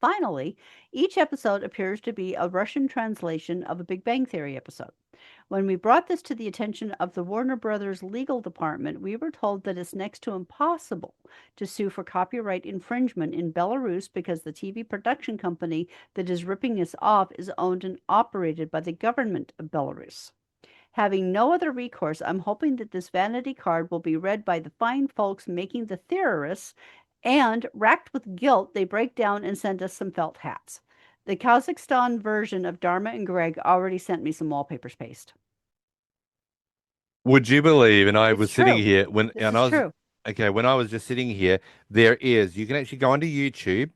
Finally, each episode appears to be a Russian translation of a Big Bang Theory episode. When we brought this to the attention of the Warner Brothers legal department, we were told that it's next to impossible to sue for copyright infringement in Belarus because the TV production company that is ripping us off is owned and operated by the government of Belarus. Having no other recourse, I'm hoping that this vanity card will be read by the fine folks making the theorists, and, racked with guilt, they break down and send us some felt hats. The Kazakhstan version of Dharma and Greg already sent me some wallpaper paste. Would you believe? And I It's was sitting true. here when, This and is I was, true. okay, when I was just sitting here, you can actually go onto YouTube,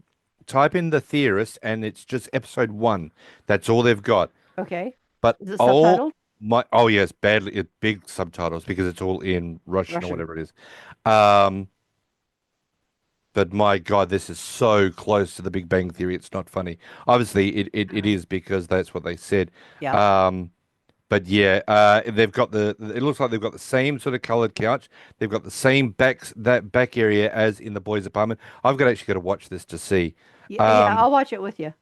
type in The Theorist, and it's just episode one. That's all they've got. Okay. But Is it oh subtitled? oh yes, big subtitles because it's all in Russian or Russian. whatever it is. Um, but my God, this is so close to the Big Bang Theory. It's not funny. Obviously, it is because that's what they said. Yep. Um, but yeah, they've got it looks like they've got the same sort of colored couch. They've got the same that back area as in the boys' apartment. Actually got to watch this to see. Yeah, yeah, Um, I'll watch it with you.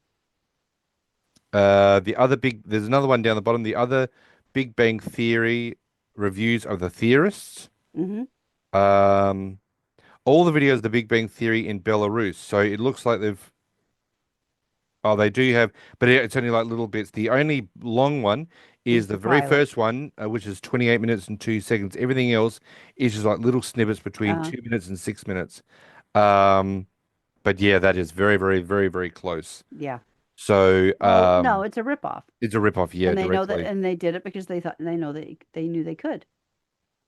there's another one down the bottom. The other Big Bang Theory reviews of the theorists. Hmm. Um, all the videos of the Big Bang Theory in Belarus. So it looks like they do have, but it's only like little bits. The only long one is Is the the very pilot. first one, which is 28 minutes and 2 seconds. Everything else is just like little snippets between Uh, 2 minutes and 6 minutes. Um, but yeah, that is very, very, very, very close. yeah. So Well, no, it's a ripoff. it's a rip-off, yeah, And they know that, directly. and they did it because they know that they knew they could.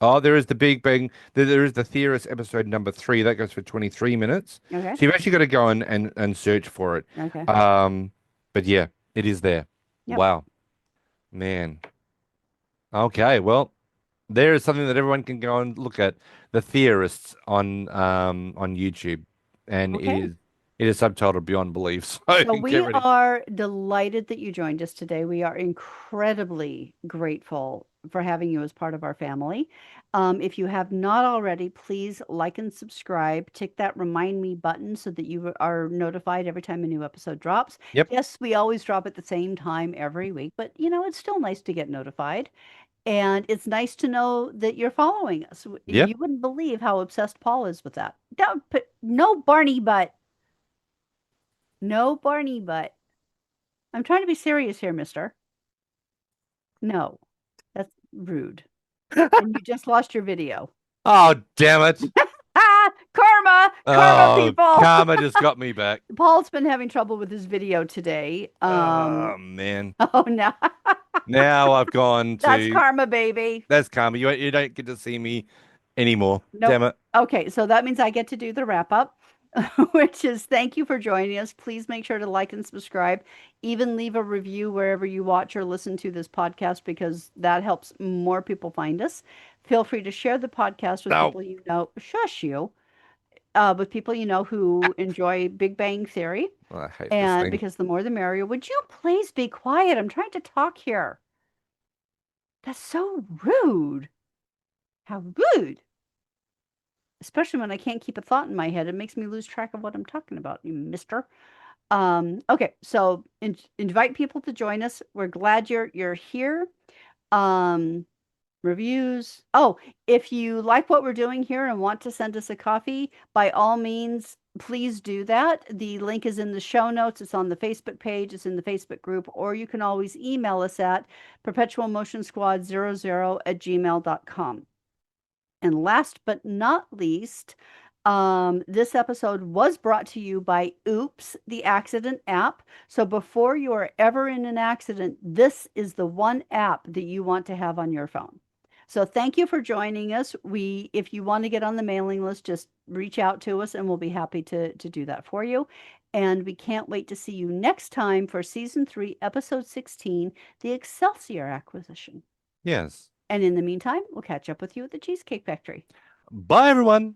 Oh, there is the Big Bang. There is the Theorist episode number 3 that goes for 23 minutes. Okay. So you've actually got to go and search for it. Okay. Um, but yeah, it is there. Yep. Wow, man. Okay, well, there is something that everyone can go and look at. The Theorists on YouTube, and Okay. it is subtitled Beyond Belief. So So get we ready. are delighted that you joined us today. We are incredibly grateful for having you as part of our family. If you have not already, please like and subscribe. Tick that remind me button so that you are notified every time a new episode drops. Yep, Yes, we always drop at the same time every week, but it's still nice to get notified. And it's nice to know that you're following us. yep. You wouldn't believe how obsessed Paul is with that. Don't put no Barney butt. No Barney butt. I'm trying to be serious here, mister. No, that's rude. And you just lost your video. Oh, damn it. Ah, karma, karma, Oh, people. karma just got me back. Paul's been having trouble with his video today. Oh man. Oh no, Now I've gone that's to karma, baby. that's karma. You don't get to see me anymore. Nope. Damn it. Okay, so that means I get to do the wrap up, which is thank you for joining us. Please make sure to like and subscribe. Even leave a review wherever you watch or listen to this podcast because that helps more people find us. Feel free to share the podcast with No. people you know. Shush you. With people you know who enjoy Big Bang Theory. I hate this And thing. because the more the merrier. Would you please be quiet? I'm trying to talk here. That's so rude. How rude. especially when I can't keep a thought in my head. It makes me lose track of what I'm talking about, you mister. Okay, so invite people to join us. We're glad you're here. Um, Reviews. Oh, if you like what we're doing here and want to send us a coffee, by all means, please do that. The link is in the show notes. It's on the Facebook page. It's in the Facebook group, or you can always email us at perpetualmotionsquad00@gmail.com. And last but not least, this episode was brought to you by Oops, the accident app. So before you are ever in an accident, this is the one app that you want to have on your phone. So thank you for joining us. If you want to get on the mailing list, just reach out to us and we'll be happy to do that for you. And we can't wait to see you next time for season 3, episode 16, the Excelsior acquisition. Yes. And in the meantime, we'll catch up with you at the Cheesecake Factory. Bye, everyone.